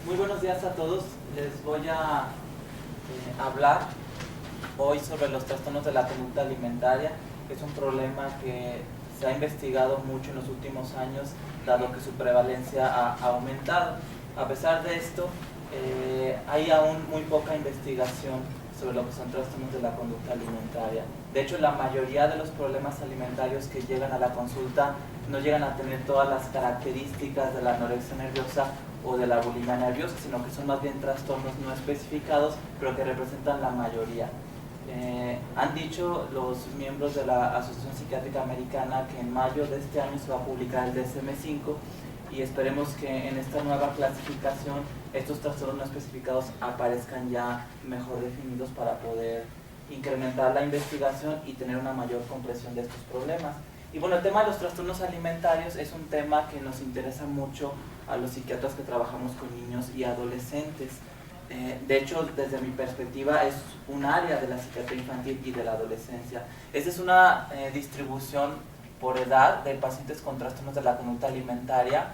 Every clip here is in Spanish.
Muy buenos días a todos. Les voy a hablar hoy sobre los trastornos de la conducta alimentaria. Es un problema que se ha investigado mucho en los últimos años, dado que su prevalencia ha aumentado. A pesar de esto, hay aún muy poca investigación sobre lo que son trastornos de la conducta alimentaria. De hecho, la mayoría de los problemas alimentarios que llegan a la consulta no llegan a tener todas las características de la anorexia nerviosa o de la bulimia nerviosa, sino que son más bien trastornos no especificados, pero que representan la mayoría. Han dicho los miembros de la Asociación Psiquiátrica Americana que en mayo de este año se va a publicar el DSM-5 y esperemos que en esta nueva clasificación estos trastornos no especificados aparezcan ya mejor definidos para poder incrementar la investigación y tener una mayor comprensión de estos problemas. Y bueno, el tema de los trastornos alimentarios es un tema que nos interesa mucho a los psiquiatras que trabajamos con niños y adolescentes. De hecho, desde mi perspectiva, es un área de la psiquiatría infantil y de la adolescencia. Esta es una distribución por edad de pacientes con trastornos de la conducta alimentaria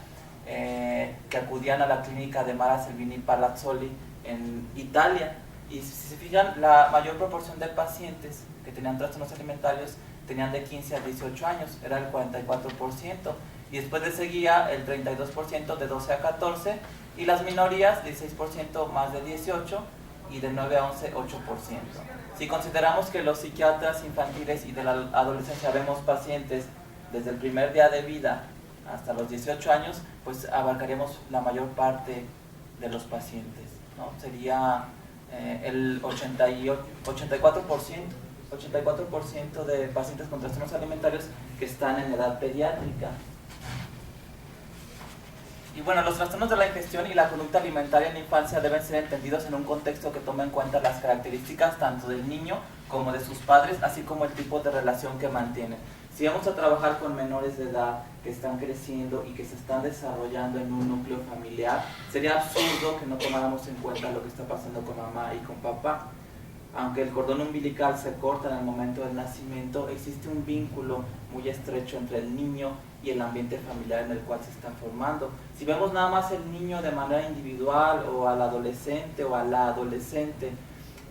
que acudían a la clínica de Mara Selvini Palazzoli en Italia. Y si se fijan, la mayor proporción de pacientes que tenían trastornos alimentarios tenían de 15 a 18 años, era el 44%, y después le seguía el 32% de 12 a 14, y las minorías, 16% más de 18, y de 9 a 11, 8%. Si consideramos que los psiquiatras infantiles y de la adolescencia vemos pacientes desde el primer día de vida hasta los 18 años, pues abarcaríamos la mayor parte de los pacientes, ¿no? Sería el 84% de pacientes con trastornos alimentarios que están en edad pediátrica. Y bueno, los trastornos de la ingestión y la conducta alimentaria en la infancia deben ser entendidos en un contexto que tome en cuenta las características tanto del niño como de sus padres, así como el tipo de relación que mantienen. Si vamos a trabajar con menores de edad que están creciendo y que se están desarrollando en un núcleo familiar, sería absurdo que no tomáramos en cuenta lo que está pasando con mamá y con papá. Aunque el cordón umbilical se corta en el momento del nacimiento, existe un vínculo muy estrecho entre el niño y el ambiente familiar en el cual se está formando. Si vemos nada más el niño de manera individual o al adolescente o a la adolescente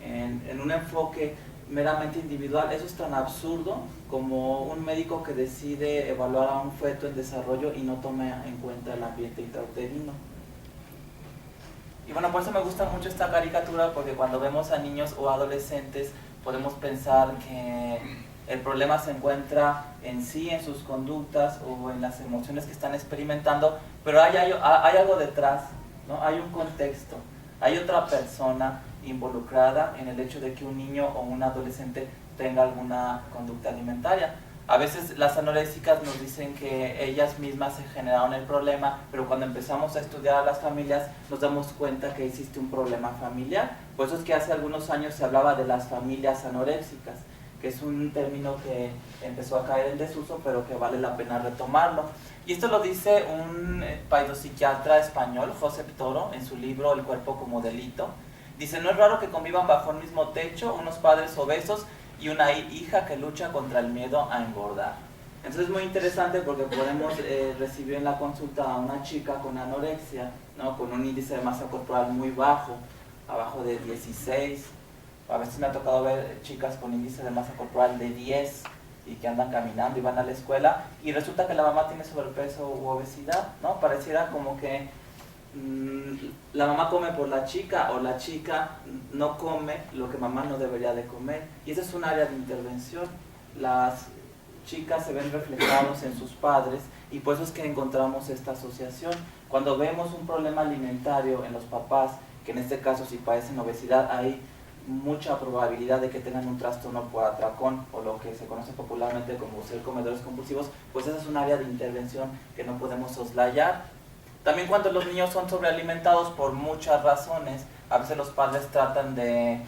en un enfoque meramente individual, eso es tan absurdo como un médico que decide evaluar a un feto en desarrollo y no toma en cuenta el ambiente intrauterino. Y bueno, por eso me gusta mucho esta caricatura, porque cuando vemos a niños o adolescentes podemos pensar que el problema se encuentra en sí, en sus conductas o en las emociones que están experimentando, pero hay algo detrás, ¿no? Hay un contexto, hay otra persona involucrada en el hecho de que un niño o un adolescente tenga alguna conducta alimentaria. A veces las anoréxicas nos dicen que ellas mismas se generaron el problema, pero cuando empezamos a estudiar a las familias nos damos cuenta que existe un problema familiar. Por eso es que hace algunos años se hablaba de las familias anoréxicas, que es un término que empezó a caer en desuso, pero que vale la pena retomarlo. Y esto lo dice un pseudopsiquiatra español, José Toro, en su libro El cuerpo como delito. Dice: no es raro que convivan bajo el mismo techo unos padres obesos y una hija que lucha contra el miedo a engordar. Entonces es muy interesante porque podemos recibir en la consulta a una chica con anorexia, ¿no? Con un índice de masa corporal muy bajo, abajo de 16. A veces me ha tocado ver chicas con índice de masa corporal de 10 y que andan caminando y van a la escuela y resulta que la mamá tiene sobrepeso u obesidad, ¿no? Pareciera como que la mamá come por la chica o la chica no come lo que mamá no debería de comer, y esa es un área de intervención. Las chicas se ven reflejados en sus padres y por eso es que encontramos esta asociación. Cuando vemos un problema alimentario en los papás, que en este caso si padecen obesidad, hay mucha probabilidad de que tengan un trastorno por atracón o lo que se conoce popularmente como ser comedores compulsivos, pues esa es un área de intervención que no podemos soslayar. También cuando los niños son sobrealimentados por muchas razones, a veces los padres tratan de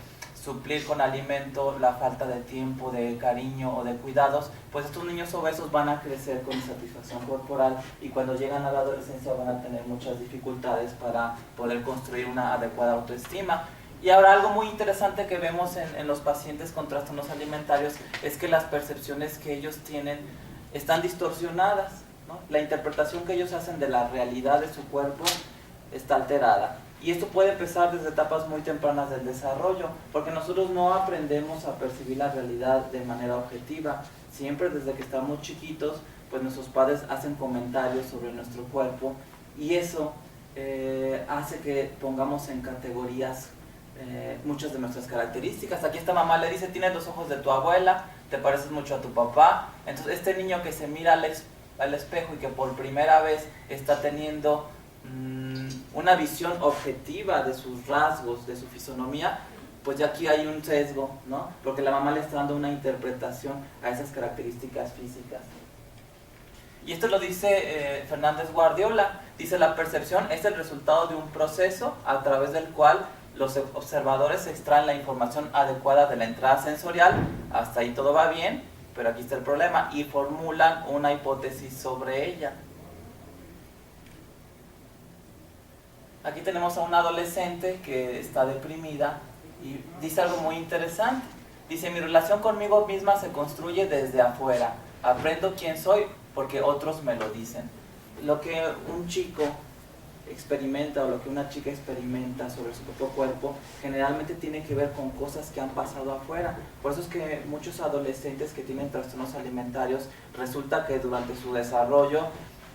suplir con alimento la falta de tiempo, de cariño o de cuidados, pues estos niños obesos van a crecer con insatisfacción corporal y cuando llegan a la adolescencia van a tener muchas dificultades para poder construir una adecuada autoestima. Y ahora algo muy interesante que vemos en los pacientes con trastornos alimentarios es que las percepciones que ellos tienen están distorsionadas, ¿no? La interpretación que ellos hacen de la realidad de su cuerpo está alterada. Y esto puede empezar desde etapas muy tempranas del desarrollo, porque nosotros no aprendemos a percibir la realidad de manera objetiva. Siempre desde que estamos chiquitos, pues nuestros padres hacen comentarios sobre nuestro cuerpo y eso hace que pongamos en categorías muchas de nuestras características. Aquí esta mamá le dice, tienes los ojos de tu abuela, te pareces mucho a tu papá. Entonces este niño que se mira al espejo y que por primera vez está teniendo una visión objetiva de sus rasgos, de su fisonomía, pues ya aquí hay un sesgo, ¿no? Porque la mamá le está dando una interpretación a esas características físicas. Y esto lo dice Fernández Guardiola, dice: la percepción es el resultado de un proceso a través del cual los observadores extraen la información adecuada de la entrada sensorial, hasta ahí todo va bien, pero aquí está el problema, y formulan una hipótesis sobre ella. Aquí tenemos a una adolescente que está deprimida y dice algo muy interesante. Dice: mi relación conmigo misma se construye desde afuera. Aprendo quién soy porque otros me lo dicen. Lo que un chico experimenta o lo que una chica experimenta sobre su propio cuerpo generalmente tiene que ver con cosas que han pasado afuera. Por eso es que muchos adolescentes que tienen trastornos alimentarios, resulta que durante su desarrollo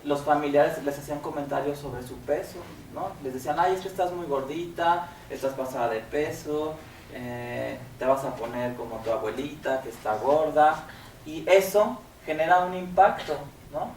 los familiares les hacían comentarios sobre su peso, ¿no? Les decían: ay, es que estás muy gordita, estás pasada de peso, te vas a poner como tu abuelita que está gorda, y eso genera un impacto, ¿no?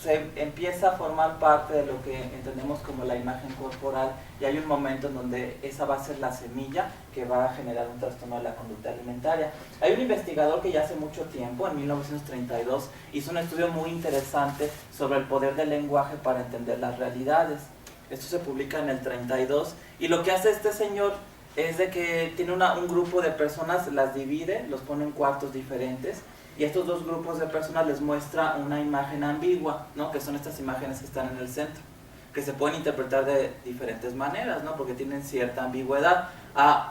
Se empieza a formar parte de lo que entendemos como la imagen corporal, y hay un momento en donde esa va a ser la semilla que va a generar un trastorno de la conducta alimentaria. Hay un investigador que ya hace mucho tiempo, en 1932, hizo un estudio muy interesante sobre el poder del lenguaje para entender las realidades. Esto se publica en el 32, y lo que hace este señor es de que tiene un grupo de personas, las divide, los pone en cuartos diferentes, y a estos dos grupos de personas les muestra una imagen ambigua, ¿no? Que son estas imágenes que están en el centro, que se pueden interpretar de diferentes maneras, ¿no? Porque tienen cierta ambigüedad.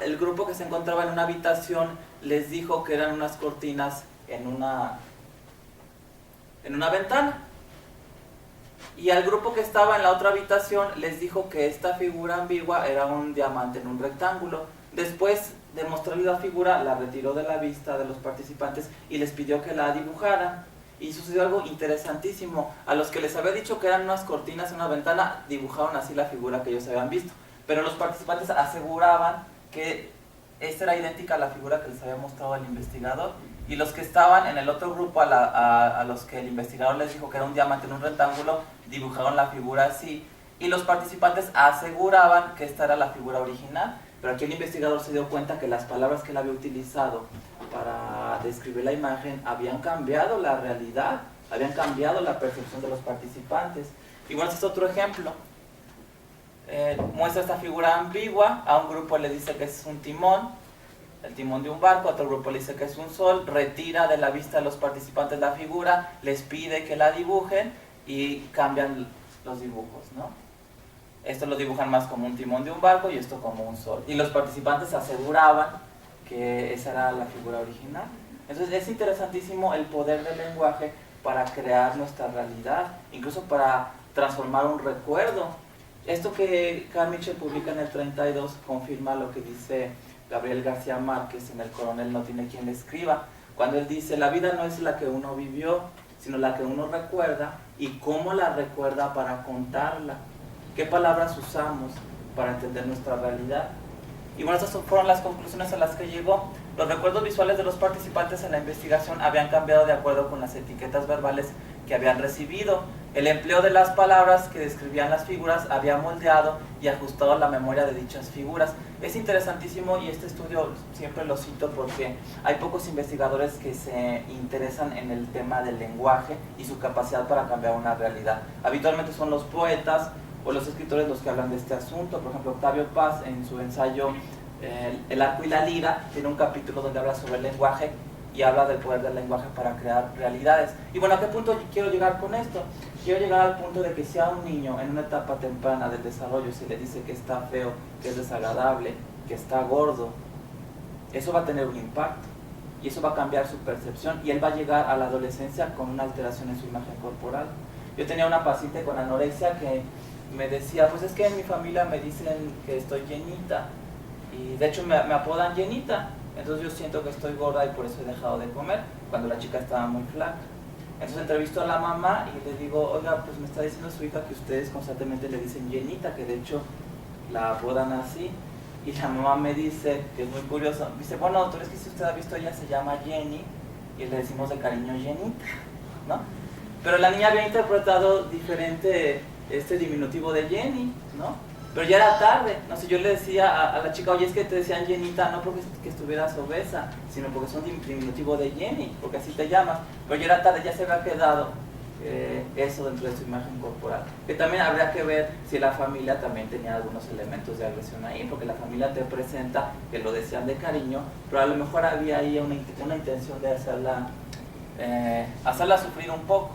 El grupo que se encontraba en una habitación les dijo que eran unas cortinas en una ventana, y al grupo que estaba en la otra habitación les dijo que esta figura ambigua era un diamante en un rectángulo. Después de mostrarle la figura, la retiró de la vista de los participantes y les pidió que la dibujaran. Y sucedió algo interesantísimo. A los que les había dicho que eran unas cortinas en una ventana, dibujaron así la figura que ellos habían visto. Pero los participantes aseguraban que esta era idéntica a la figura que les había mostrado el investigador. Y los que estaban en el otro grupo, a los que el investigador les dijo que era un diamante en un rectángulo, dibujaron la figura así. Y los participantes aseguraban que esta era la figura original. Pero aquí el investigador se dio cuenta que las palabras que él había utilizado para describir la imagen habían cambiado la realidad, habían cambiado la percepción de los participantes. Igual este es otro ejemplo. Muestra esta figura ambigua, a un grupo le dice que es un timón, el timón de un barco, a otro grupo le dice que es un sol, retira de la vista de los participantes la figura, les pide que la dibujen y cambian los dibujos, ¿no? Esto lo dibujan más como un timón de un barco y esto como un sol. Y los participantes aseguraban que esa era la figura original. Entonces es interesantísimo el poder del lenguaje para crear nuestra realidad, incluso para transformar un recuerdo. Esto que Carl Mitchell publica en el 32 confirma lo que dice Gabriel García Márquez en El coronel no tiene quien le escriba, cuando él dice: la vida no es la que uno vivió, sino la que uno recuerda y cómo la recuerda para contarla. ¿Qué palabras usamos para entender nuestra realidad? Y bueno, estas fueron las conclusiones a las que llegó. Los recuerdos visuales de los participantes en la investigación habían cambiado de acuerdo con las etiquetas verbales que habían recibido. El empleo de las palabras que describían las figuras había moldeado y ajustado la memoria de dichas figuras. Es interesantísimo, y este estudio siempre lo cito porque hay pocos investigadores que se interesan en el tema del lenguaje y su capacidad para cambiar una realidad. Habitualmente son los poetas o los escritores los que hablan de este asunto. Por ejemplo, Octavio Paz, en su ensayo El arco y la lira, tiene un capítulo donde habla sobre el lenguaje y habla del poder del lenguaje para crear realidades. Y bueno, ¿a qué punto quiero llegar con esto? Quiero llegar al punto de que si a un niño en una etapa temprana del desarrollo se le dice que está feo, que es desagradable, que está gordo, eso va a tener un impacto y eso va a cambiar su percepción, y él va a llegar a la adolescencia con una alteración en su imagen corporal. Yo tenía una paciente con anorexia que me decía, pues es que en mi familia me dicen que estoy llenita, y de hecho me apodan llenita, entonces yo siento que estoy gorda y por eso he dejado de comer, cuando la chica estaba muy flaca. Entonces entrevisto a la mamá y le digo, oiga, pues me está diciendo su hija que ustedes constantemente le dicen llenita, que de hecho la apodan así. Y la mamá me dice, que es muy curioso, dice, bueno, doctor, es que si usted ha visto, ella se llama Jenny y le decimos de cariño Llenita, ¿no? Pero la niña había interpretado diferente este diminutivo de Jenny, ¿no? Pero ya era tarde, no sé, yo le decía a la chica, oye, es que te decían Llenita no porque que estuvieras obesa, sino porque es un diminutivo de Jenny, porque así te llamas. Pero ya era tarde, ya se había quedado eso dentro de su imagen corporal. Que también habría que ver si la familia también tenía algunos elementos de agresión ahí, porque la familia te presenta que lo decían de cariño, pero a lo mejor había ahí una intención de hacerla sufrir un poco.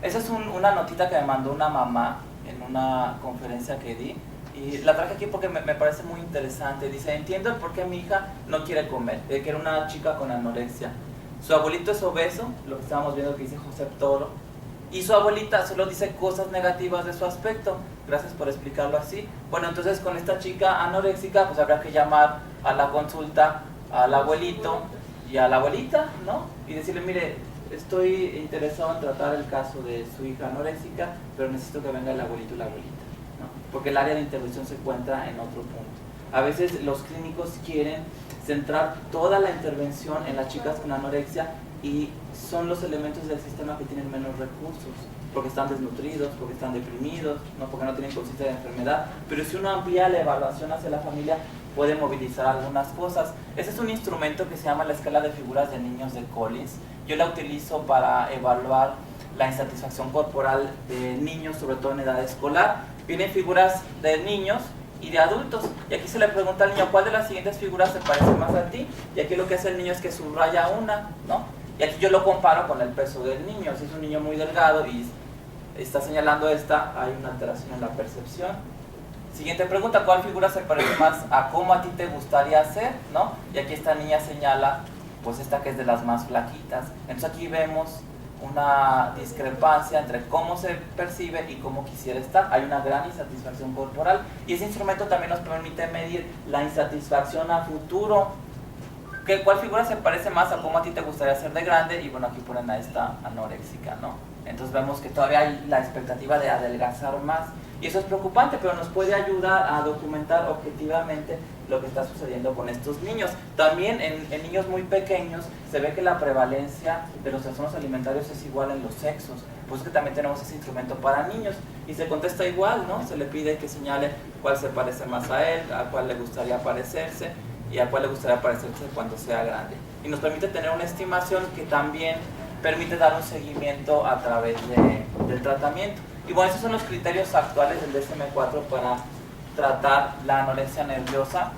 Esa es una notita que me mandó una mamá en una conferencia que di, y la traje aquí porque me parece muy interesante. Dice, entiendo el por qué mi hija no quiere comer, que era una chica con anorexia. Su abuelito es obeso, lo que estábamos viendo que dice José Toro, y su abuelita solo dice cosas negativas de su aspecto. Gracias por explicarlo así. Bueno, entonces con esta chica anoréxica, pues habrá que llamar a la consulta al abuelito y a la abuelita, ¿no? Y decirle, mire, estoy interesado en tratar el caso de su hija anoréxica, pero necesito que venga el abuelito y la abuelita, ¿no? Porque el área de intervención se encuentra en otro punto. A veces los clínicos quieren centrar toda la intervención en las chicas con anorexia y son los elementos del sistema que tienen menos recursos, porque están desnutridos, porque están deprimidos, no porque no tienen conciencia de enfermedad. Pero si uno amplía la evaluación hacia la familia, puede movilizar algunas cosas. Ese es un instrumento que se llama la escala de figuras de niños de Collins. Yo la utilizo para evaluar la insatisfacción corporal de niños, sobre todo en edad escolar. Vienen figuras de niños y de adultos, y aquí se le pregunta al niño, ¿cuál de las siguientes figuras se parece más a ti? Y aquí lo que hace el niño es que subraya una, ¿no? Y aquí yo lo comparo con el peso del niño. Si es un niño muy delgado y está señalando esta, hay una alteración en la percepción. Siguiente pregunta, ¿cuál figura se parece más a cómo a ti te gustaría ser? ¿No? Y aquí esta niña señala, pues esta que es de las más flaquitas. Entonces aquí vemos una discrepancia entre cómo se percibe y cómo quisiera estar. Hay una gran insatisfacción corporal y ese instrumento también nos permite medir la insatisfacción a futuro. ¿Cuál figura se parece más a cómo a ti te gustaría ser de grande? Y bueno, aquí ponen a esta anoréxica, ¿no? Entonces vemos que todavía hay la expectativa de adelgazar más. Y eso es preocupante, pero nos puede ayudar a documentar objetivamente lo que está sucediendo con estos niños. También en niños muy pequeños se ve que la prevalencia de los trastornos alimentarios es igual en los sexos. Por eso que también tenemos ese instrumento para niños. Y se contesta igual, ¿no? Se le pide que señale cuál se parece más a él, a cuál le gustaría parecerse y a cuál le gustaría parecerse cuando sea grande. Y nos permite tener una estimación que también permite dar un seguimiento a través del tratamiento. Y bueno, esos son los criterios actuales del DSM-4 para tratar la anorexia nerviosa.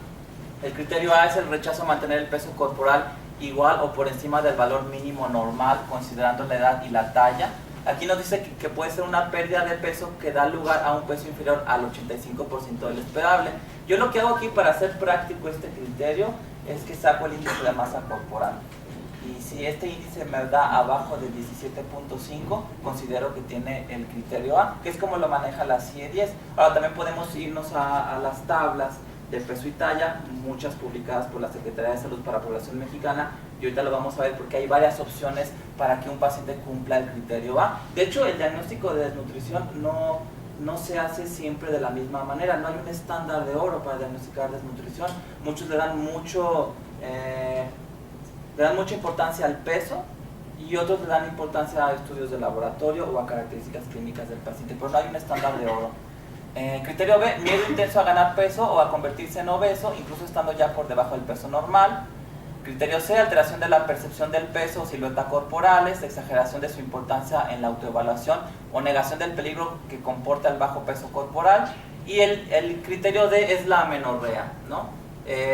El criterio A es el rechazo a mantener el peso corporal igual o por encima del valor mínimo normal, considerando la edad y la talla. Aquí nos dice que puede ser una pérdida de peso que da lugar a un peso inferior al 85% del esperable. Yo lo que hago aquí para hacer práctico este criterio es que saco el índice de masa corporal. Y si este índice me da abajo de 17.5, considero que tiene el criterio A, que es como lo maneja la CIE 10. Ahora también podemos irnos a las tablas de peso y talla, muchas publicadas por la Secretaría de Salud para Población Mexicana, y ahorita lo vamos a ver porque hay varias opciones para que un paciente cumpla el criterio A. De hecho, el diagnóstico de desnutrición no se hace siempre de la misma manera, no hay un estándar de oro para diagnosticar desnutrición. Muchos le dan mucha importancia al peso y otros le dan importancia a estudios de laboratorio o a características clínicas del paciente, pero no hay un estándar de oro. Criterio B, miedo intenso a ganar peso o a convertirse en obeso, incluso estando ya por debajo del peso normal. Criterio C, alteración de la percepción del peso o silueta corporales, exageración de su importancia en la autoevaluación o negación del peligro que comporta el bajo peso corporal. Y el criterio D es la amenorrea, ¿no?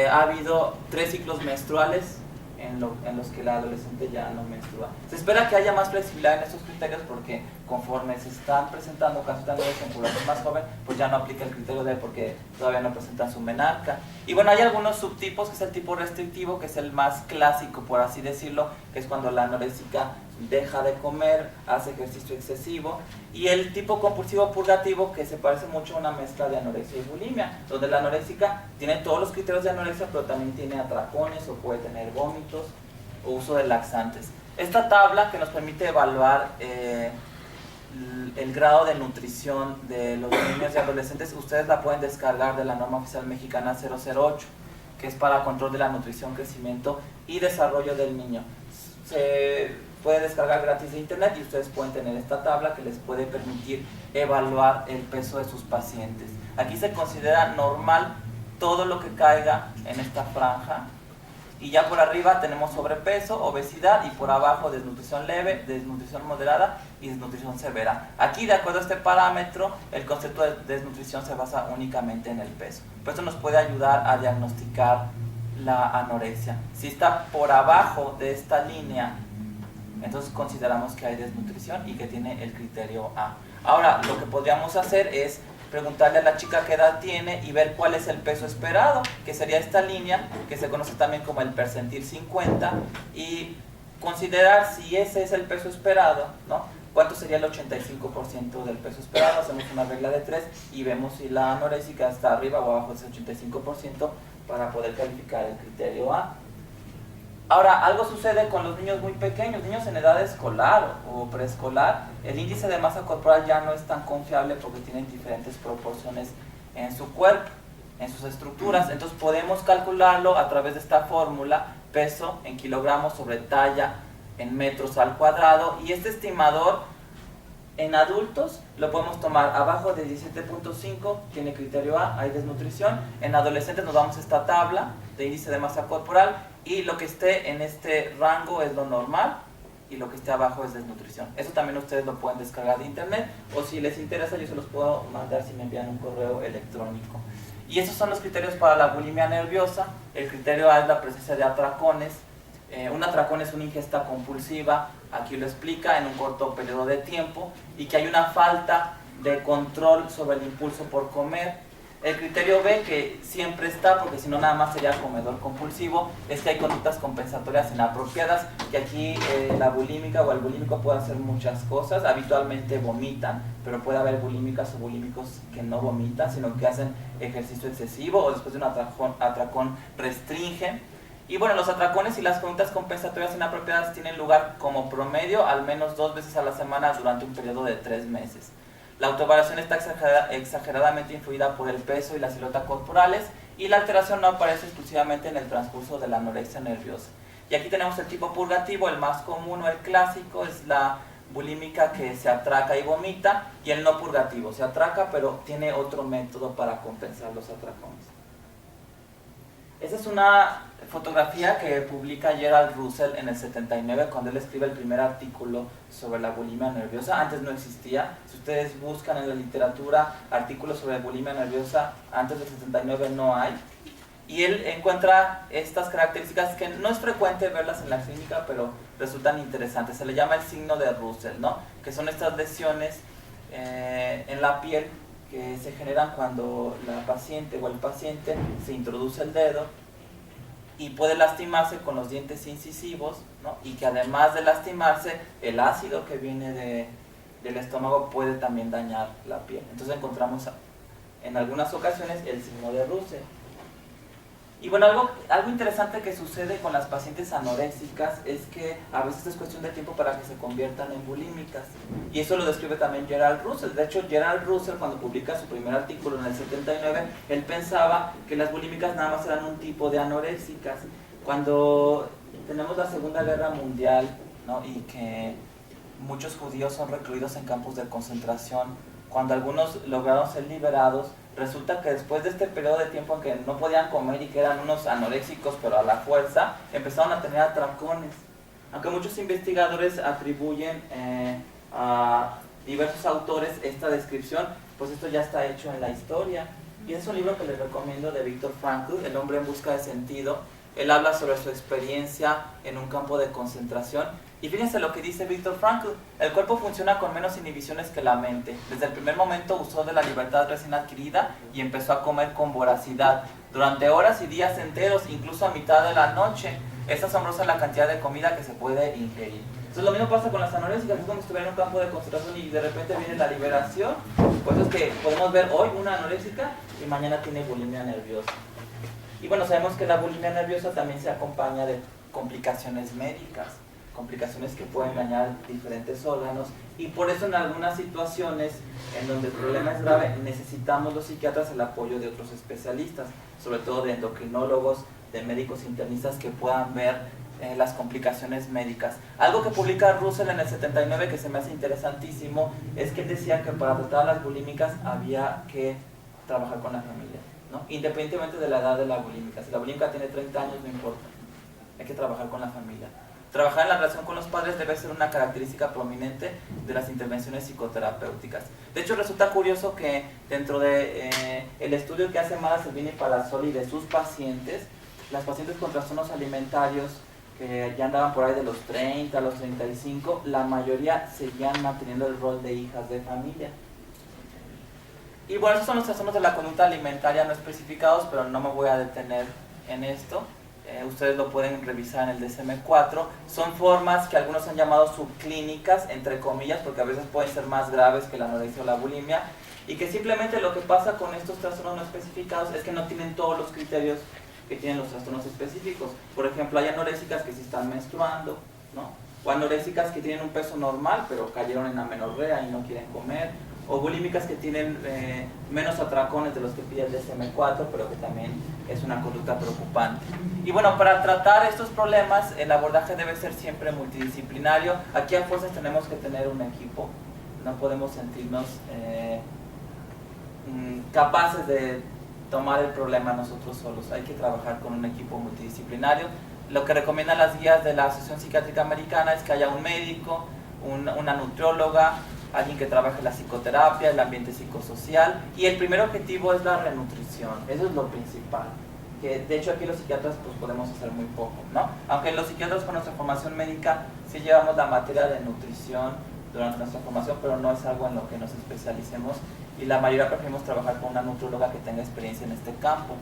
Ha habido 3 ciclos menstruales en los que la adolescente ya no menstrua. Se espera que haya más flexibilidad en estos criterios porque conforme se están presentando casos de anorexia en población más joven, pues ya no aplica el criterio D porque todavía no presentan su menarca. Y bueno, hay algunos subtipos, que es el tipo restrictivo, que es el más clásico, por así decirlo, que es cuando la anoréxica deja de comer, hace ejercicio excesivo, y el tipo compulsivo purgativo, que se parece mucho a una mezcla de anorexia y bulimia, donde la anoréxica tiene todos los criterios de anorexia, pero también tiene atracones o puede tener vómitos o uso de laxantes. Esta tabla que nos permite evaluar el grado de nutrición de los niños y adolescentes, ustedes la pueden descargar de la norma oficial mexicana 008, que es para control de la nutrición, crecimiento y desarrollo del niño. Se puede descargar gratis de internet y ustedes pueden tener esta tabla que les puede permitir evaluar el peso de sus pacientes. Aquí se considera normal todo lo que caiga en esta franja, y ya por arriba tenemos sobrepeso, obesidad, y por abajo desnutrición leve, desnutrición moderada y desnutrición severa. Aquí, de acuerdo a este parámetro, el concepto de desnutrición se basa únicamente en el peso. Por eso nos puede ayudar a diagnosticar la anorexia. Si está por abajo de esta línea, entonces consideramos que hay desnutrición y que tiene el criterio A. Ahora, lo que podríamos hacer es preguntarle a la chica qué edad tiene y ver cuál es el peso esperado, que sería esta línea, que se conoce también como el percentil 50, y considerar si ese es el peso esperado, ¿no? ¿Cuánto sería el 85% del peso esperado? Hacemos una regla de 3 y vemos si la anoréxica está arriba o abajo de ese 85% para poder calificar el criterio A. Ahora, algo sucede con los niños muy pequeños, niños en edad escolar o preescolar. El índice de masa corporal ya no es tan confiable porque tienen diferentes proporciones en su cuerpo, en sus estructuras. Entonces podemos calcularlo a través de esta fórmula, peso en kilogramos sobre talla en metros al cuadrado. Y este estimador en adultos lo podemos tomar abajo de 17.5, tiene criterio A, hay desnutrición. En adolescentes nos damos esta tabla de índice de masa corporal, y lo que esté en este rango es lo normal y lo que esté abajo es desnutrición. Eso también ustedes lo pueden descargar de internet, o si les interesa yo se los puedo mandar si me envían un correo electrónico. Y esos son los criterios para la bulimia nerviosa. El criterio A es la presencia de atracones. Un atracón es una ingesta compulsiva, aquí lo explica, en un corto periodo de tiempo, y que hay una falta de control sobre el impulso por comer. El criterio B, que siempre está, porque si no nada más sería comedor compulsivo, es que hay conductas compensatorias inapropiadas, que aquí la bulímica o el bulímico puede hacer muchas cosas. Habitualmente vomitan, pero puede haber bulímicas o bulímicos que no vomitan, sino que hacen ejercicio excesivo, o después de un atracón restringen. Y bueno, los atracones y las conductas compensatorias inapropiadas tienen lugar como promedio al menos 2 veces a la semana durante un periodo de 3 meses. La autoevaluación está exageradamente influida por el peso y la silueta corporales, y la alteración no aparece exclusivamente en el transcurso de la anorexia nerviosa. Y aquí tenemos el tipo purgativo, el más común o el clásico, es la bulímica que se atraca y vomita, y el no purgativo, se atraca pero tiene otro método para compensar los atracones. Esa es una fotografía que publica Gerald Russell en el 79, cuando él escribe el primer artículo sobre la bulimia nerviosa. Antes no existía. Si ustedes buscan en la literatura artículos sobre bulimia nerviosa, antes del 79 no hay. Y él encuentra estas características que no es frecuente verlas en la clínica, pero resultan interesantes. Se le llama el signo de Russell, ¿no? Que son estas lesiones en la piel que se generan cuando la paciente o el paciente se introduce el dedo y puede lastimarse con los dientes incisivos, ¿no? Y que además de lastimarse, el ácido que viene del estómago puede también dañar la piel. Entonces encontramos en algunas ocasiones el signo de Russell. Y bueno, algo interesante que sucede con las pacientes anoréxicas es que a veces es cuestión de tiempo para que se conviertan en bulímicas. Y eso lo describe también Gerald Russell. De hecho, Gerald Russell, cuando publica su primer artículo en el 79, él pensaba que las bulímicas nada más eran un tipo de anoréxicas. Cuando tenemos la Segunda Guerra Mundial, ¿no? Y que muchos judíos son recluidos en campos de concentración, cuando algunos lograron ser liberados, resulta que después de este periodo de tiempo en que no podían comer y que eran unos anoréxicos pero a la fuerza, empezaron a tener atracones. Aunque muchos investigadores atribuyen a diversos autores esta descripción, pues esto ya está hecho en la historia. Y es un libro que les recomiendo, de Viktor Frankl, El hombre en busca de sentido. Él habla sobre su experiencia en un campo de concentración. Y fíjense lo que dice Viktor Frankl: el cuerpo funciona con menos inhibiciones que la mente. Desde el primer momento usó de la libertad recién adquirida y empezó a comer con voracidad. Durante horas y días enteros, incluso a mitad de la noche. Es asombrosa la cantidad de comida que se puede ingerir. Entonces lo mismo pasa con las anoréxicas, es como si estuvieran en un campo de concentración y de repente viene la liberación. Por eso es que podemos ver hoy una anoréxica y mañana tiene bulimia nerviosa. Y bueno, sabemos que la bulimia nerviosa también se acompaña de complicaciones médicas, complicaciones que pueden dañar diferentes órganos, y por eso en algunas situaciones en donde el problema es grave necesitamos los psiquiatras el apoyo de otros especialistas, sobre todo de endocrinólogos, de médicos internistas que puedan ver las complicaciones médicas. Algo que publica Russell en el 79 que se me hace interesantísimo es que él decía que para tratar a las bulímicas había que trabajar con la familia, ¿no? Independientemente de la edad de la bulímica. Si la bulímica tiene 30 años no importa, hay que trabajar con la familia. Trabajar en la relación con los padres debe ser una característica prominente de las intervenciones psicoterapéuticas. De hecho, resulta curioso que dentro de el estudio que hace Mara Selvini Palazzoli de sus pacientes, las pacientes con trastornos alimentarios que ya andaban por ahí de los 30 a los 35, la mayoría seguían manteniendo el rol de hijas de familia. Y bueno, esos son los trastornos de la conducta alimentaria no especificados, pero no me voy a detener en esto. Ustedes lo pueden revisar en el DSM-4. Son formas que algunos han llamado subclínicas, entre comillas, porque a veces pueden ser más graves que la anorexia o la bulimia, y que simplemente lo que pasa con estos trastornos no especificados es que no tienen todos los criterios que tienen los trastornos específicos. Por ejemplo, hay anoréxicas que sí están menstruando, ¿no? O anoréxicas que tienen un peso normal, pero cayeron en amenorrea y no quieren comer. O bulímicas que tienen menos atracones de los que pide el DSM-4, pero que también es una conducta preocupante. Y bueno, para tratar estos problemas, el abordaje debe ser siempre multidisciplinario. Aquí a fuerzas tenemos que tener un equipo. No podemos sentirnos capaces de tomar el problema nosotros solos. Hay que trabajar con un equipo multidisciplinario. Lo que recomiendan las guías de la Asociación Psiquiátrica Americana es que haya un médico, una nutrióloga, alguien que trabaje la psicoterapia, el ambiente psicosocial, y el primer objetivo es la renutrición. Eso es lo principal, que de hecho aquí los psiquiatras pues podemos hacer muy poco, ¿no? Aunque los psiquiatras con nuestra formación médica sí llevamos la materia de nutrición durante nuestra formación, pero no es algo en lo que nos especialicemos, y la mayoría preferimos trabajar con una nutrióloga que tenga experiencia en este campo.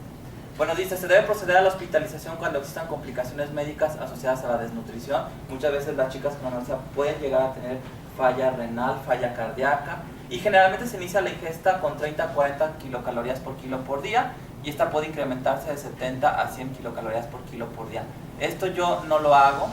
Bueno, dice, se debe proceder a la hospitalización cuando existan complicaciones médicas asociadas a la desnutrición. Muchas veces las chicas con anorexia pueden llegar a tener falla renal, falla cardíaca, y generalmente se inicia la ingesta con 30 a 40 kilocalorías por kilo por día, y esta puede incrementarse de 70 a 100 kilocalorías por kilo por día. Esto yo no lo hago,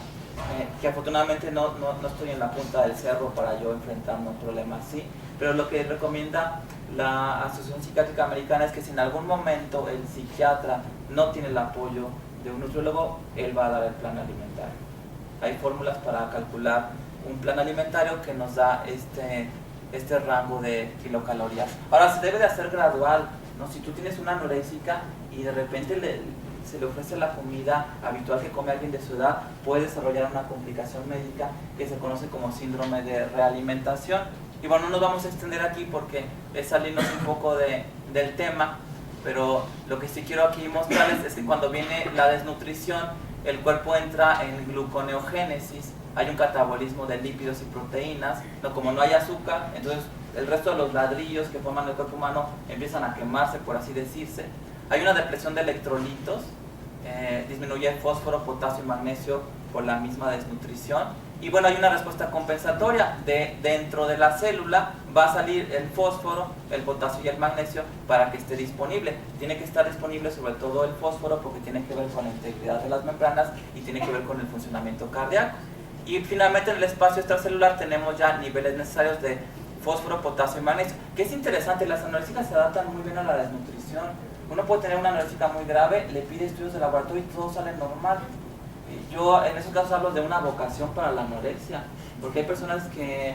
que afortunadamente no estoy en la punta del cerro para yo enfrentarme a un problema así, pero lo que recomienda la Asociación Psiquiátrica Americana es que si en algún momento el psiquiatra no tiene el apoyo de un nutriólogo, él va a dar el plan alimentario. Hay fórmulas para calcular un plan alimentario que nos da este rango de kilocalorías. Ahora, se debe de hacer gradual, ¿no? Si tú tienes una anoréxica y de repente se le ofrece la comida habitual que come alguien de su edad, puede desarrollar una complicación médica que se conoce como síndrome de realimentación. Y bueno, no nos vamos a extender aquí porque es salirnos un poco del tema, pero lo que sí quiero aquí mostrarles es que cuando viene la desnutrición, el cuerpo entra en gluconeogénesis, hay un catabolismo de lípidos y proteínas, no, como no hay azúcar, entonces el resto de los ladrillos que forman el cuerpo humano empiezan a quemarse, por así decirse. Hay una depresión de electrolitos, disminuye el fósforo, potasio y magnesio por la misma desnutrición. Y bueno, hay una respuesta compensatoria. Dentro de la célula va a salir el fósforo, el potasio y el magnesio para que esté disponible. Tiene que estar disponible sobre todo el fósforo porque tiene que ver con la integridad de las membranas y tiene que ver con el funcionamiento cardíaco. Y finalmente en el espacio extracelular tenemos ya niveles necesarios de fósforo, potasio y magnesio. Que es interesante, las anoréxicas se adaptan muy bien a la desnutrición. Uno puede tener una anoréxica muy grave, le pide estudios de laboratorio y todo sale normal. Yo en esos casos hablo de una vocación para la anorexia, porque hay personas que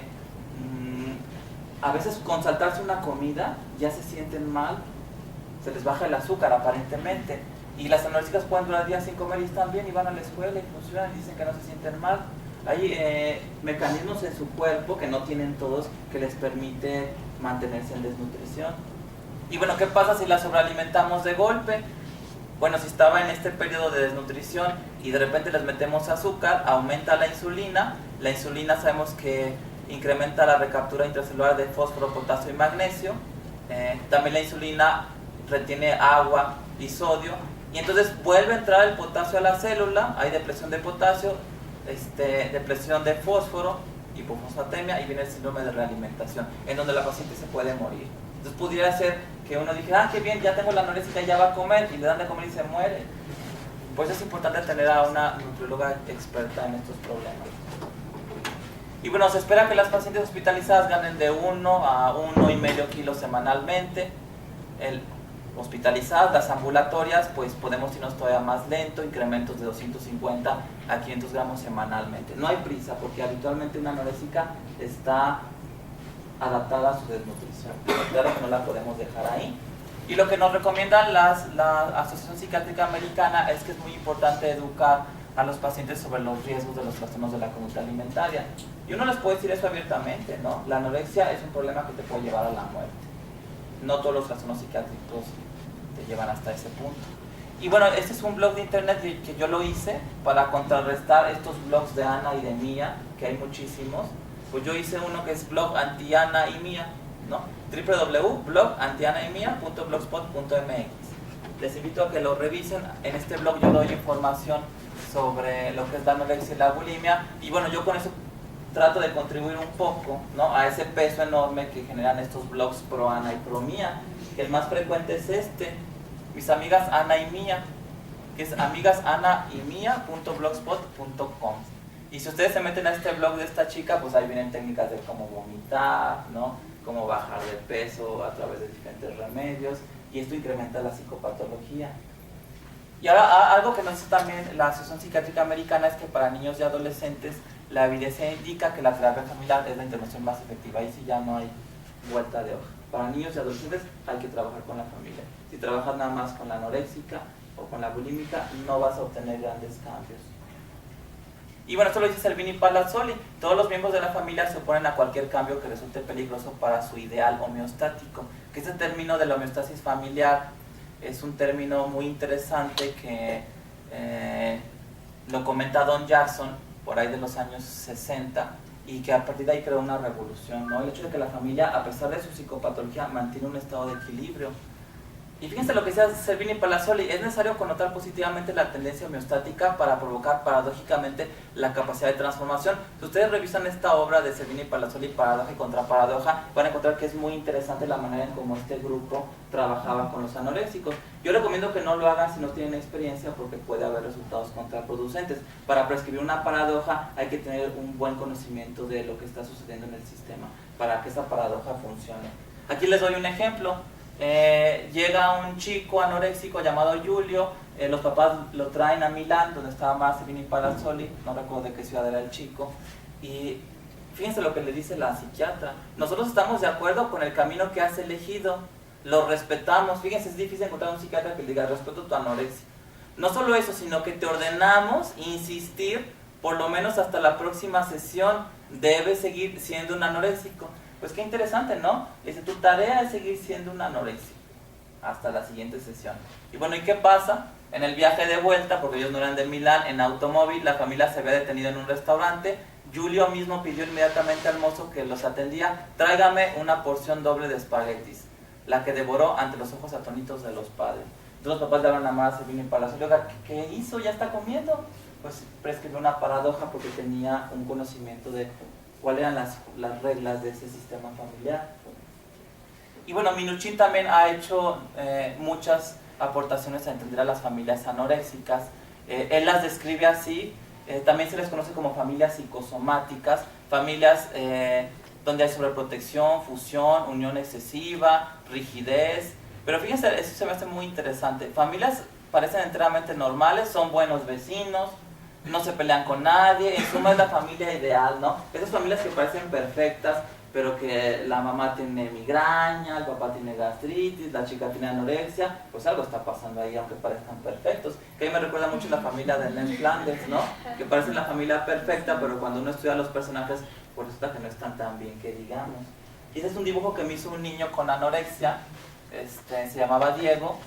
a veces con saltarse una comida ya se sienten mal, se les baja el azúcar aparentemente, y las anoréxicas pueden durar días sin comer y están bien y van a la escuela y funcionan y dicen que no se sienten mal. Hay mecanismos en su cuerpo que no tienen todos que les permite mantenerse en desnutrición. Y bueno, ¿qué pasa si la sobrealimentamos de golpe? Bueno, si estaba en este periodo de desnutrición y de repente les metemos azúcar, aumenta la insulina. La insulina sabemos que incrementa la recaptura intracelular de fósforo, potasio y magnesio. También la insulina retiene agua y sodio. Y entonces vuelve a entrar el potasio a la célula, hay depresión de potasio, depresión de fósforo, hipofosfatemia, y viene el síndrome de realimentación, en donde la paciente se puede morir. Entonces pudiera ser que uno dijera, qué bien, ya tengo la anorexia, ya va a comer, y le dan de comer y se muere. Pues es importante tener a una nutrióloga experta en estos problemas. Y bueno, se espera que las pacientes hospitalizadas ganen de 1 a 1,5 kilos semanalmente. Hospitalizadas, las ambulatorias, pues podemos irnos todavía más lento, incrementos de 250 a 500 gramos semanalmente. No hay prisa, porque habitualmente una anoréxica está adaptada a su desnutrición. Claro que no la podemos dejar ahí. Y lo que nos recomienda la Asociación Psiquiátrica Americana es que es muy importante educar a los pacientes sobre los riesgos de los trastornos de la conducta alimentaria. Y uno les puede decir eso abiertamente, ¿no? La anorexia es un problema que te puede llevar a la muerte. No todos los trastornos psiquiátricos te llevan hasta ese punto. Y bueno, este es un blog de internet que yo lo hice para contrarrestar estos blogs de Ana y de Mía, que hay muchísimos. Pues yo hice uno que es blog anti-Ana y Mía, ¿no? www.blogantianaymia.blogspot.mx. Les invito a que lo revisen. En este blog yo doy información sobre lo que es la anorexia y la bulimia, y bueno, yo con eso trato de contribuir un poco, ¿no?, a ese peso enorme que generan estos blogs pro Ana y pro Mía, que el más frecuente es mis amigas Ana y Mía, que es amigasanaymia.blogspot.com. Y si ustedes se meten a este blog de esta chica, pues ahí vienen técnicas de cómo vomitar, ¿no?, cómo bajar de peso a través de diferentes remedios, y esto incrementa la psicopatología. Y ahora, algo que nos dice también la Asociación Psiquiátrica Americana es que para niños y adolescentes la evidencia indica que la terapia familiar es la intervención más efectiva. Ahí sí ya no hay vuelta de hoja. Para niños y adolescentes hay que trabajar con la familia. Si trabajas nada más con la anoréxica o con la bulímica, no vas a obtener grandes cambios. Y bueno, esto lo dice Servini Palazzoli. Todos los miembros de la familia se oponen a cualquier cambio que resulte peligroso para su ideal homeostático. Que ese término de la homeostasis familiar es un término muy interesante que lo comenta Don Jackson por ahí de los años 60, y que a partir de ahí creó una revolución, ¿no? El hecho de que la familia, a pesar de su psicopatología, mantiene un estado de equilibrio. Y fíjense lo que decía Servini Palazzoli: es necesario connotar positivamente la tendencia homeostática para provocar paradójicamente la capacidad de transformación. Si ustedes revisan esta obra de Servini Palazzoli, Paradoja y Contraparadoja, van a encontrar que es muy interesante la manera en cómo este grupo trabajaba con los anoréxicos. Yo recomiendo que no lo hagan si no tienen experiencia, porque puede haber resultados contraproducentes. Para prescribir una paradoja hay que tener un buen conocimiento de lo que está sucediendo en el sistema para que esa paradoja funcione. Aquí les doy un ejemplo. Llega un chico anoréxico llamado Julio, los papás lo traen a Milán, donde estaba más Servini Palazzoli, no recuerdo de qué ciudad era el chico, y fíjense lo que le dice la psiquiatra: nosotros estamos de acuerdo con el camino que has elegido, lo respetamos. Fíjense, es difícil encontrar un psiquiatra que le diga respeto tu anorexia. No solo eso, sino que te ordenamos insistir por lo menos hasta la próxima sesión, debes seguir siendo un anoréxico. Pues qué interesante, ¿no? Dice, tu tarea es seguir siendo un anoréxico hasta la siguiente sesión. Y bueno, ¿y qué pasa? En el viaje de vuelta, porque ellos no eran de Milán, en automóvil, la familia se había detenido en un restaurante. Julio mismo pidió inmediatamente al mozo que los atendía: tráigame una porción doble de espaguetis, la que devoró ante los ojos atónitos de los padres. Entonces los papás le hablan a más Servini Palazzoli: oiga, ¿qué hizo? ¿Ya está comiendo? Pues prescribió una paradoja porque tenía un conocimiento de cuáles eran las reglas de ese sistema familiar. Y bueno, Minuchin también ha hecho muchas aportaciones a entender a las familias anoréxicas. Él las describe así. También se les conoce como familias psicosomáticas, familias donde hay sobreprotección, fusión, unión excesiva, rigidez. Pero fíjense, eso se me hace muy interesante. Familias parecen enteramente normales, son buenos vecinos, no se pelean con nadie, en suma es la familia ideal, ¿no? Esas familias que parecen perfectas, pero que la mamá tiene migraña, el papá tiene gastritis, la chica tiene anorexia, pues algo está pasando ahí, aunque parezcan perfectos. Que a mí me recuerda mucho la familia de Ned Flanders, ¿no? Que parece la familia perfecta, pero cuando uno estudia a los personajes, pues resulta que no están tan bien que digamos. Y ese es un dibujo que me hizo un niño con anorexia, se llamaba Diego,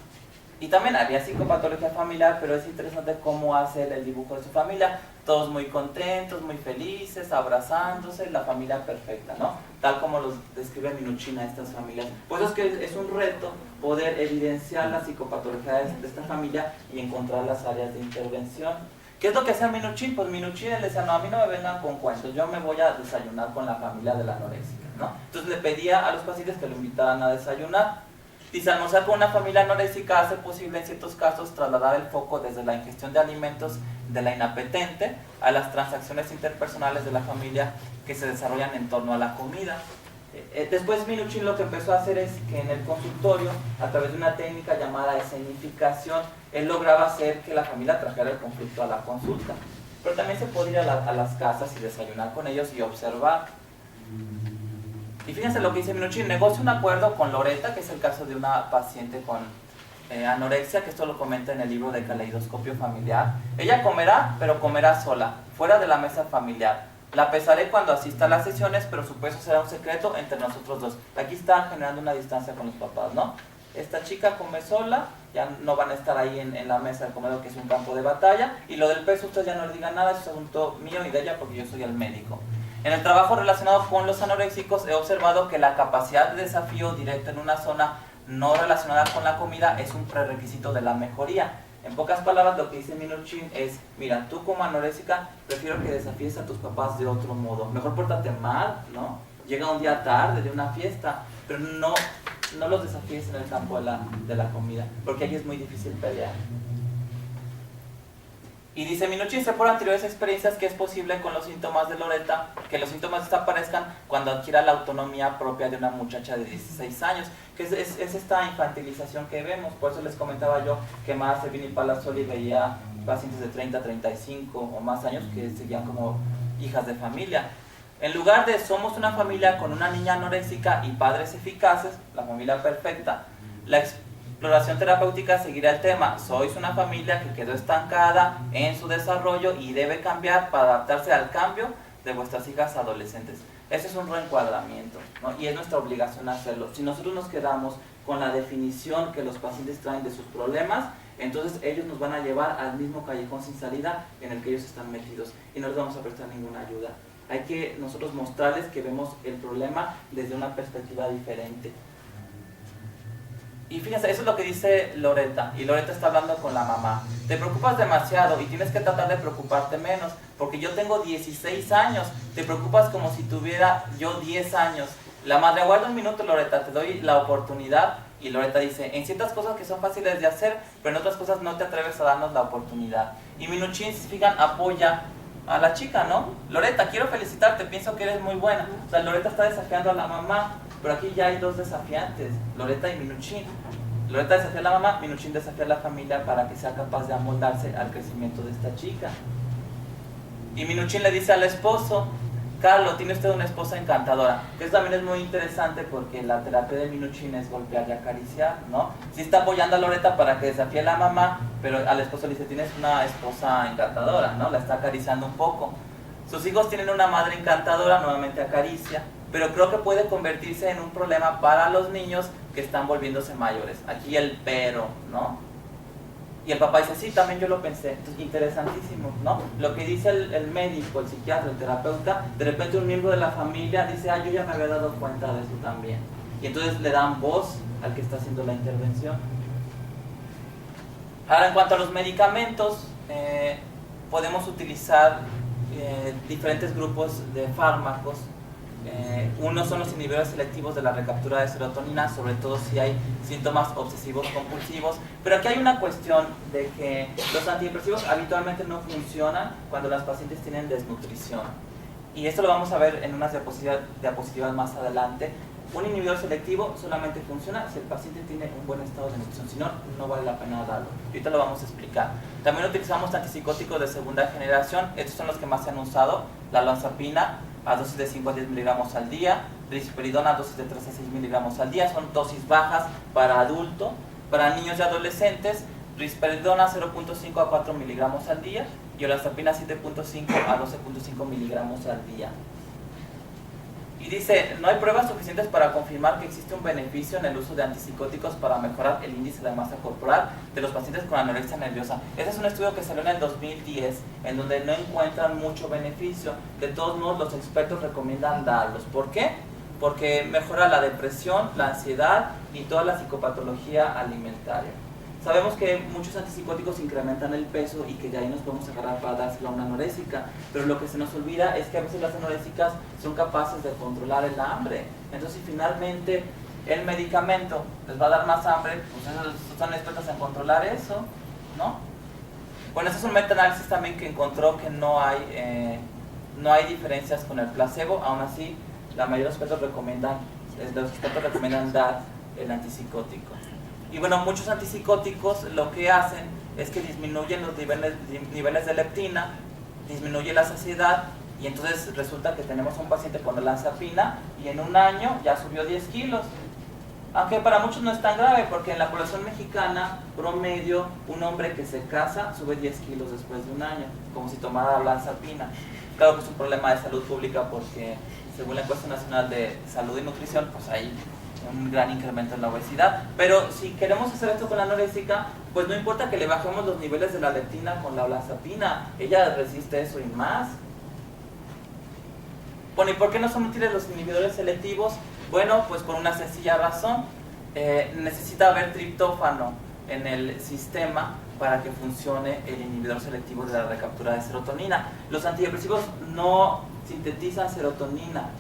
y también había psicopatología familiar, pero es interesante cómo hace el dibujo de su familia. Todos muy contentos, muy felices, abrazándose, la familia perfecta, ¿no? Tal como los describe Minuchin a estas familias. Pues es que es un reto poder evidenciar la psicopatología de esta familia y encontrar las áreas de intervención. ¿Qué es lo que hacía Minuchin? Pues Minuchin le decía, no, a mí no me vengan con cuentos, yo me voy a desayunar con la familia de la anoréxica, ¿no? Entonces le pedía a los pacientes que lo invitaran a desayunar. Dice, almorzar con una familia anoréxica hace posible en ciertos casos trasladar el foco desde la ingestión de alimentos de la inapetente a las transacciones interpersonales de la familia que se desarrollan en torno a la comida. Después Minuchin lo que empezó a hacer es que en el consultorio, a través de una técnica llamada escenificación, él lograba hacer que la familia trajera el conflicto a la consulta. Pero también se podía ir a las casas y desayunar con ellos y observar. Y fíjense lo que dice Minuchin, negocia un acuerdo con Loretta, que es el caso de una paciente con anorexia, que esto lo comenta en el libro de Caleidoscopio Familiar. Ella comerá, pero comerá sola, fuera de la mesa familiar. La pesaré cuando asista a las sesiones, pero su peso será un secreto entre nosotros dos. Aquí está generando una distancia con los papás, ¿no? Esta chica come sola, ya no van a estar ahí en la mesa del comedor, que es un campo de batalla. Y lo del peso, ustedes ya no le digan nada, es asunto mío y de ella, porque yo soy el médico. En el trabajo relacionado con los anoréxicos, he observado que la capacidad de desafío directo en una zona no relacionada con la comida es un prerequisito de la mejoría. En pocas palabras, lo que dice Minuchin es, mira, tú como anoréxica, prefiero que desafíes a tus papás de otro modo. Mejor pórtate mal, ¿no? Llega un día tarde de una fiesta, pero no los desafíes en el campo de la comida, porque ahí es muy difícil pelear. Y dice Minuchin, sé por anteriores experiencias que es posible con los síntomas de Loretta, que los síntomas desaparezcan cuando adquiera la autonomía propia de una muchacha de 16 años, que es esta infantilización que vemos. Por eso les comentaba yo que más Servini Palazzoli veía pacientes de 30, 35 o más años que seguían como hijas de familia. En lugar de somos una familia con una niña anoréxica y padres eficaces, la familia perfecta, la exploración terapéutica seguirá el tema, sois una familia que quedó estancada en su desarrollo y debe cambiar para adaptarse al cambio de vuestras hijas adolescentes. Ese es un reencuadramiento, ¿no? Y es nuestra obligación hacerlo. Si nosotros nos quedamos con la definición que los pacientes traen de sus problemas, entonces ellos nos van a llevar al mismo callejón sin salida en el que ellos están metidos y no les vamos a prestar ninguna ayuda. Hay que nosotros mostrarles que vemos el problema desde una perspectiva diferente. Y fíjense, eso es lo que dice Loretta, y Loretta está hablando con la mamá. Te preocupas demasiado y tienes que tratar de preocuparte menos, porque yo tengo 16 años, te preocupas como si tuviera yo 10 años. La madre, aguarda un minuto, Loretta, te doy la oportunidad. Y Loretta dice, en ciertas cosas que son fáciles de hacer, pero en otras cosas no te atreves a darnos la oportunidad. Y Minuchin, si se fijan, apoya a la chica, ¿no? Loretta, quiero felicitarte, pienso que eres muy buena. O sea, Loretta está desafiando a la mamá, pero aquí ya hay dos desafiantes, Loretta y Minuchin. Loretta desafía a la mamá, Minuchin desafía a la familia para que sea capaz de amoldarse al crecimiento de esta chica. Y Minuchin le dice al esposo, Carlo, tiene usted una esposa encantadora. Que eso también es muy interesante porque la terapia de Minuchin es golpear y acariciar, ¿no? Sí está apoyando a Loretta para que desafíe a la mamá, pero al esposo le dice, tienes una esposa encantadora, ¿no? La está acariciando un poco. Sus hijos tienen una madre encantadora, nuevamente acaricia, pero creo que puede convertirse en un problema para los niños que están volviéndose mayores. Aquí el pero, ¿no? Y el papá dice, sí, también yo lo pensé. Entonces, interesantísimo, ¿no? Lo que dice el médico, el psiquiatra, el terapeuta, de repente un miembro de la familia dice, yo ya me había dado cuenta de eso también. Y entonces le dan voz al que está haciendo la intervención. Ahora, en cuanto a los medicamentos, podemos utilizar diferentes grupos de fármacos. Uno son los inhibidores selectivos de la recaptura de serotonina, sobre todo si hay síntomas obsesivos compulsivos, pero aquí hay una cuestión de que los antidepresivos habitualmente no funcionan cuando las pacientes tienen desnutrición, y esto lo vamos a ver en unas diapositivas más adelante. Un inhibidor selectivo solamente funciona si el paciente tiene un buen estado de nutrición, si no, no vale la pena darlo. Ahorita lo vamos a explicar. También utilizamos antipsicóticos de segunda generación, estos son los que más se han usado, la olanzapina a dosis de 5 a 10 miligramos al día, risperidona a dosis de 3 a 6 miligramos al día, son dosis bajas para adulto. Para niños y adolescentes, risperidona 0.5 a 4 miligramos al día y olanzapina 7.5 a 12.5 miligramos al día. Y dice, no hay pruebas suficientes para confirmar que existe un beneficio en el uso de antipsicóticos para mejorar el índice de masa corporal de los pacientes con anorexia nerviosa. Ese es un estudio que salió en el 2010, en donde no encuentran mucho beneficio. De todos modos, los expertos recomiendan darlos. ¿Por qué? Porque mejora la depresión, la ansiedad y toda la psicopatología alimentaria. Sabemos que muchos antipsicóticos incrementan el peso y que de ahí nos podemos agarrar para dárselo a una anorésica, pero lo que se nos olvida es que a veces las anorésicas son capaces de controlar el hambre. Entonces, si finalmente el medicamento les va a dar más hambre, pues ellos son expertos en controlar eso, ¿no? Bueno, este es un metaanálisis también que encontró que no hay diferencias con el placebo. Aún así, la mayoría de los expertos recomiendan dar el antipsicótico. Y bueno, muchos antipsicóticos lo que hacen es que disminuyen los niveles de leptina, disminuye la saciedad, y entonces resulta que tenemos un paciente con olanzapina y en un año ya subió 10 kilos. Aunque para muchos no es tan grave, porque en la población mexicana, promedio, un hombre que se casa sube 10 kilos después de un año, como si tomara olanzapina. Claro que es un problema de salud pública porque, según la Encuesta Nacional de Salud y Nutrición, pues hay un gran incremento en la obesidad. Pero si queremos hacer esto con la anorésica, pues no importa que le bajemos los niveles de la leptina con la olanzapina, ella resiste eso y más. Bueno, ¿y por qué no son útiles los inhibidores selectivos? Bueno, pues por una sencilla razón. Necesita haber triptófano en el sistema para que funcione el inhibidor selectivo de la recaptura de serotonina. Los antidepresivos no sintetizan serotonina,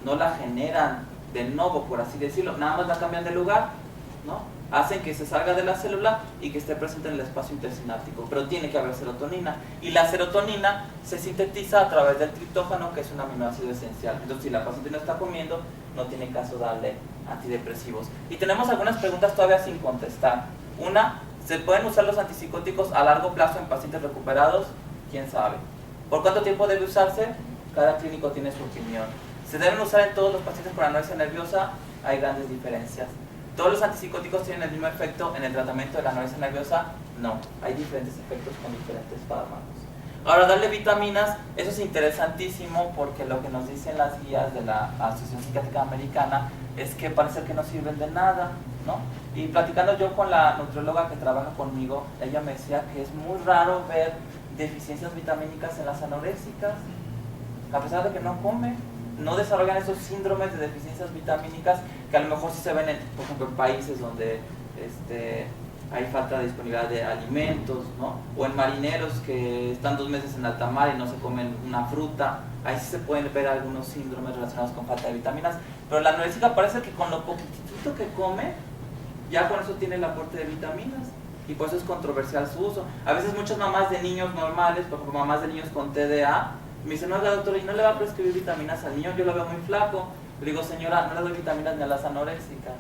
no la generan de nuevo, por así decirlo, nada más la cambian de lugar, ¿no? Hacen que se salga de la célula y que esté presente en el espacio intersináptico, pero tiene que haber serotonina, y la serotonina se sintetiza a través del triptófano, que es un aminoácido esencial. Entonces, si la paciente no está comiendo, no tiene caso darle antidepresivos. Y tenemos algunas preguntas todavía sin contestar. Una, ¿se pueden usar los antipsicóticos a largo plazo en pacientes recuperados? ¿Quién sabe? ¿Por cuánto tiempo debe usarse? Cada clínico tiene su opinión. ¿Se deben usar en todos los pacientes con anorexia nerviosa? Hay grandes diferencias. ¿Todos los antipsicóticos tienen el mismo efecto en el tratamiento de la anorexia nerviosa? No, hay diferentes efectos con diferentes fármacos. Ahora, darle vitaminas, eso es interesantísimo porque lo que nos dicen las guías de la Asociación Psiquiátrica Americana es que parece que no sirven de nada, ¿no? Y platicando yo con la nutrióloga que trabaja conmigo, ella me decía que es muy raro ver deficiencias vitamínicas en las anoréxicas, a pesar de que no comen. No desarrollan esos síndromes de deficiencias vitamínicas que a lo mejor sí se ven, por ejemplo, en países donde hay falta de disponibilidad de alimentos, ¿no? O en marineros que están 2 meses en alta mar y no se comen una fruta. Ahí sí se pueden ver algunos síndromes relacionados con falta de vitaminas. Pero la anoréxica parece que con lo poquitito que come, ya con eso tiene el aporte de vitaminas. Y por eso es controversial su uso. A veces muchas mamás de niños normales, por ejemplo, mamás de niños con TDA, me dicen, no, doctor, ¿y no le va a prescribir vitaminas al niño? Yo lo veo muy flaco. Le digo, señora, no le doy vitaminas ni a las anoréxicas.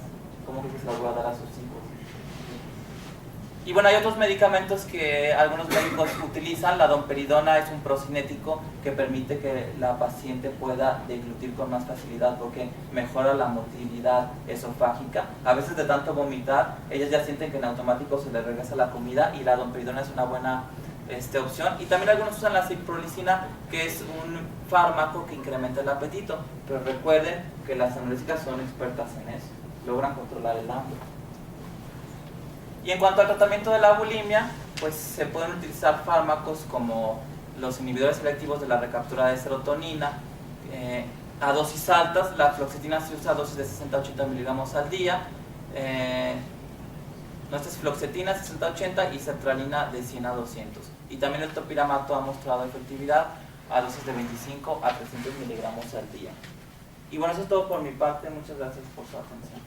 ¿Cómo que se las voy a dar a sus hijos? Y bueno, hay otros medicamentos que algunos médicos utilizan. La domperidona es un procinético que permite que la paciente pueda deglutir con más facilidad porque mejora la motilidad esofágica. A veces de tanto vomitar, ellas ya sienten que en automático se les regresa la comida y la domperidona es una buena opción. Y también algunos usan la ciprofloxacina, que es un fármaco que incrementa el apetito, pero recuerden que las anoréxicas son expertas en eso, logran controlar el hambre. Y en cuanto al tratamiento de la bulimia, pues se pueden utilizar fármacos como los inhibidores selectivos de la recaptura de serotonina a dosis altas. La fluoxetina se usa a dosis de 60 a 80 miligramos al día. Esta es fluoxetina 60-80 y sertralina de 100 a 200. Y también el topiramato ha mostrado efectividad a dosis de 25 a 300 miligramos al día. Y bueno, eso es todo por mi parte. Muchas gracias por su atención.